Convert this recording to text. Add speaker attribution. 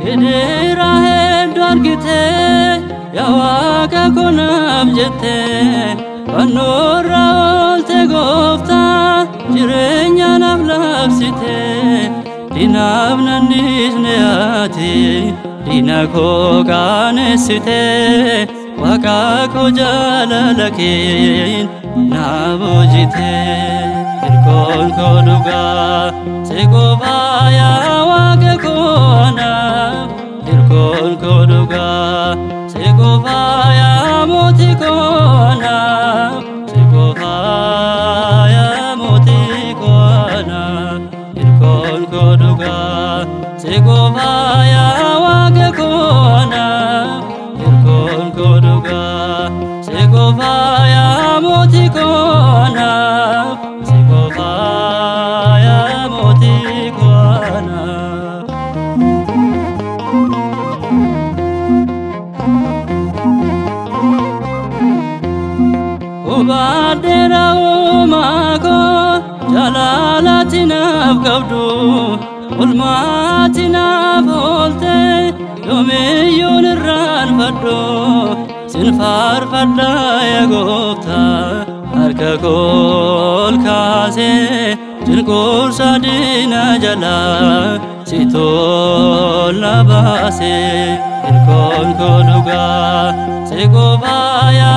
Speaker 1: Gidirahe dargite yawaqa konab jette anora olte gofta jirenya naf labsite dinab nanisne ati dinako ganesite waqa ko jalalakin nabojite irkon ko duga segobaya waqa kona irkon ko duga segobaya moti kona segobaya moti kona irkon ko duga segobaya waqa kona irkon ko duga segobaya moti kona segobaya moti kona Ubadera umako jalalatina qabdu ulmatina volte yomiyun irran faddo sinfar fadda ya gofta harka kol kase jinkur sadina jala sitol labase irkon ko duga segobaya